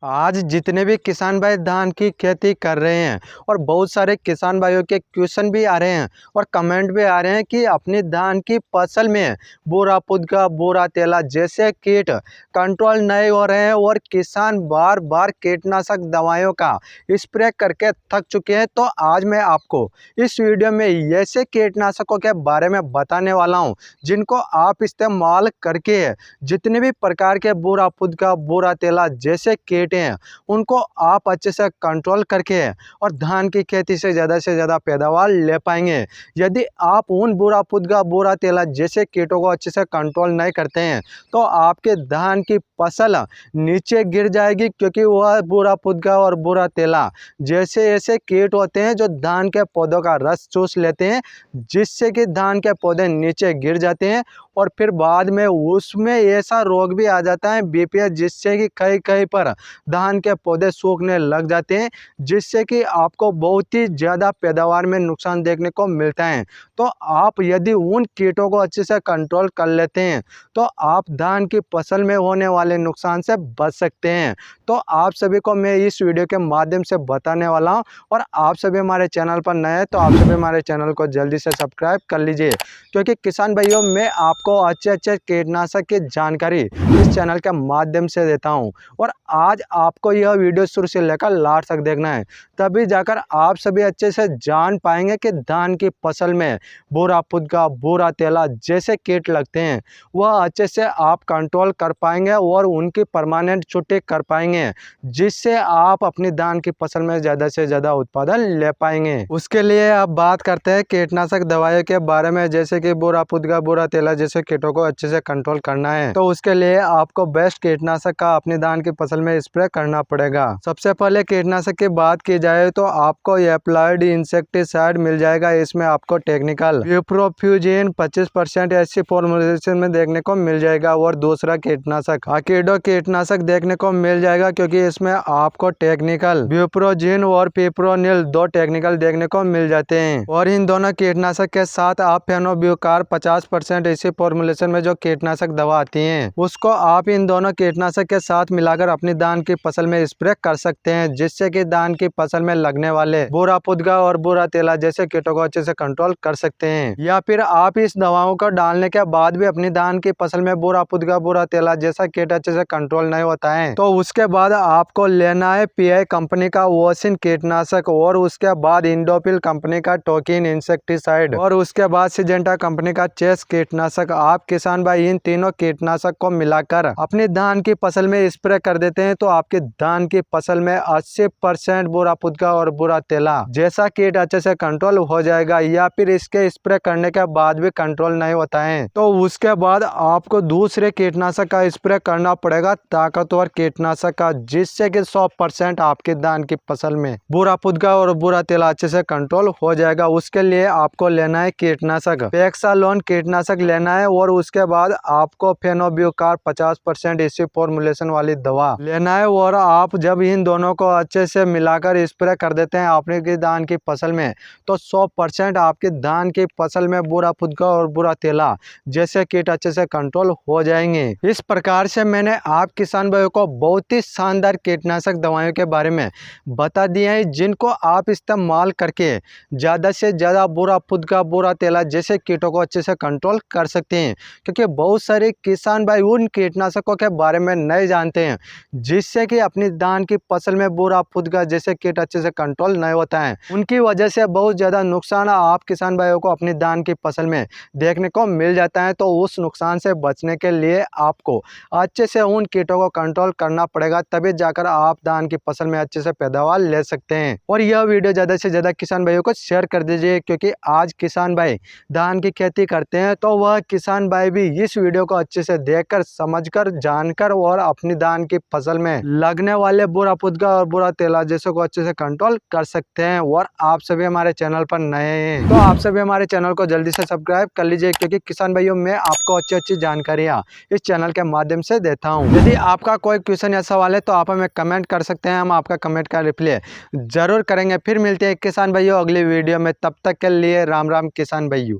आज जितने भी किसान भाई धान की खेती कर रहे हैं और बहुत सारे किसान भाइयों के क्वेश्चन भी आ रहे हैं और कमेंट भी आ रहे हैं कि अपनी धान की फसल में बोरा पुदगा बोरा तेला जैसे कीट कंट्रोल नहीं हो रहे हैं और किसान बार बार कीटनाशक दवाइयों का स्प्रे करके थक चुके हैं। तो आज मैं आपको इस वीडियो में ऐसे कीटनाशकों के बारे में बताने वाला हूं जिनको आप इस्तेमाल करके जितने भी प्रकार के बोरा पुदगा बोरा तेला जैसे कीट हैं उनको आप अच्छे से कंट्रोल करके और धान की खेती से ज़्यादा पैदावार ले पाएंगे। यदि आप उन बुरा पुदगा बुरा तेला जैसे कीटों को अच्छे से कंट्रोल नहीं करते हैं तो आपके धान की फसल नीचे गिर जाएगी, क्योंकि वह बुरा पुदगा और बुरा तेला जैसे ऐसे कीट होते हैं जो धान के पौधों का रस चूस लेते हैं, जिससे कि धान के पौधे नीचे गिर जाते हैं और फिर बाद में उसमें ऐसा रोग भी आ जाता है बीपीएस, जिससे कि कहीं कहीं पर धान के पौधे सूखने लग जाते हैं, जिससे कि आपको बहुत ही ज़्यादा पैदावार में नुकसान देखने को मिलता है। तो आप यदि उन कीटों को अच्छे से कंट्रोल कर लेते हैं तो आप धान की फसल में होने वाले नुकसान से बच सकते हैं। तो आप सभी को मैं इस वीडियो के माध्यम से बताने वाला हूं और आप सभी हमारे चैनल पर नए हैं तो आप सभी हमारे चैनल को जल्दी से सब्सक्राइब कर लीजिए, क्योंकि किसान भाइयों मैं आपको अच्छे कीटनाशक की जानकारी इस चैनल के माध्यम से देता हूं और आज आपको यह वीडियो शुरू से लेकर लास्ट तक देखना है, तभी जाकर आप सभी अच्छे से जान पाएंगे कि धान की फसल में बोरा पुदगा बोरा तेला जैसे कीट लगते हैं वह अच्छे से आप कंट्रोल कर पाएंगे और उनकी परमानेंट छुट्टी कर पाएंगे, जिससे आप अपनी धान की फसल में ज़्यादा से ज़्यादा उत्पादन ले पाएंगे। उसके लिए अब बात करते हैं कीटनाशक दवाइयों के बारे में, जैसे कि बोरा पुदगा बोरा तेला जैसे कीटों को अच्छे से कंट्रोल करना है तो उसके लिए आपको बेस्ट कीटनाशक का अपनी धान की फसल में स्प्रे करना पड़ेगा। सबसे पहले कीटनाशक की बात की जाए तो आपको एप्लाइड इंसेक्टिसाइड मिल जाएगा। इसमें आपको टेक्निकल प्रोफ्यूजिन 25% ऐसी फॉर्मुलेशन में देखने को मिल जाएगा और दूसरा कीटनाशक अकीडो कीटनाशक देखने को मिल जाएगा, क्योंकि इसमें आपको टेक्निकल ब्यूप्रोजिन और पिप्रोनिल दो टेक्निकल देखने को मिल जाते हैं। और इन दोनों कीटनाशक के साथ आप फेनोब्यूकार 50% ऐसी फॉर्मुलेशन में जो कीटनाशक दवा आती है उसको आप इन दोनों कीटनाशक के साथ मिलाकर अपनी धान की फसल में स्प्रे कर सकते हैं, जिससे कि धान की फसल में लगने वाले बोरा पुदगा और बोरा तेला जैसे कीटों को अच्छे से कंट्रोल कर सकते हैं। या फिर आप इस दवाओं को डालने के बाद भी अपनी धान की फसल में बोरा पुदगा बोरा तेला जैसा कीट अच्छे से कंट्रोल नहीं होता है तो उसके बाद आपको लेना है पीआई कंपनी का वोसिन कीटनाशक और उसके बाद इंडोपिल कंपनी का टोकिन इंसेक्टिसाइड और उसके बाद सिजेंटा कंपनी का चेस कीटनाशक। आप किसान भाई इन तीनों कीटनाशक को मिलाकर अपनी धान की फसल में स्प्रे कर देते हैं तो आपकी धान की फसल में 80% बुरा पुदगा और बुरा तेला जैसा कीट अच्छे से कंट्रोल हो जाएगा। या फिर इसके स्प्रे करने के बाद भी कंट्रोल नहीं होता है तो उसके बाद आपको दूसरे कीटनाशक का स्प्रे करना पड़ेगा, ताकतवर कीटनाशक का, जिससे कि 100% आपकी धान की फसल में बुरा पुदगा और बुरा तेला अच्छे से कंट्रोल हो जाएगा। उसके लिए आपको लेना है कीटनाशक पेक्सालोन कीटनाशक लेना है और उसके बाद आपको फेनोब्यूकार 50% इसी फॉर्मुलेशन वाली दवा लेना है और आप जब इन दोनों को अच्छे से मिलाकर स्प्रे कर देते हैं आपने धान की फसल में तो 100% आपकी धान की फसल में बुरा पुदगा और बुरा तेला जैसे कीट अच्छे से कंट्रोल हो जाएंगे। इस प्रकार से मैंने आप किसान भाइयों को बहुत ही शानदार कीटनाशक दवाइयों के बारे में बता दिया है, जिनको आप इस्तेमाल करके ज़्यादा से ज़्यादा बुरा पुदगा बुरा तेला जैसे कीटों को अच्छे से कंट्रोल कर सकते हैं, क्योंकि बहुत सारे किसान भाई उन कीटनाशकों के बारे में नहीं जानते हैं, जिससे कि अपनी धान की फसल में बुरा पुदगा जैसे कीट अच्छे से कंट्रोल नहीं होता है। उनकी वजह से बहुत ज़्यादा नुकसान आप किसान भाइयों को अपनी धान की फसल में देखने को मिल जाता है। तो उस नुकसान से बचने के लिए आपको अच्छे से उन कीटों को कंट्रोल करना पड़ेगा, तभी जाकर आप धान की फसल में अच्छे से पैदावार ले सकते हैं। और यह वीडियो ज़्यादा से ज़्यादा किसान भाइयों को शेयर कर दीजिए, क्योंकि आज किसान भाई धान की खेती करते हैं तो वह किसान भाई भी इस वीडियो को अच्छे से देखकर समझकर जानकर और अपनी धान की फसल में लगने वाले बुरा पुदगा और बुरा तेला जैसे को अच्छे से कंट्रोल कर सकते हैं। और आप सभी हमारे चैनल पर नए हैं तो आप सभी हमारे चैनल को जल्दी से सब्सक्राइब कर लीजिए, क्योंकि किसान भाइयों मैं आपको अच्छी जानकारियाँ इस चैनल के माध्यम से देता हूँ। यदि आपका कोई क्वेश्चन या सवाल है तो आप हमें कमेंट कर सकते हैं, हम आपका कमेंट का रिप्लाई जरूर करेंगे। फिर मिलते हैं किसान भाइयों अगली वीडियो में, तब तक के लिए राम राम किसान भाइयों।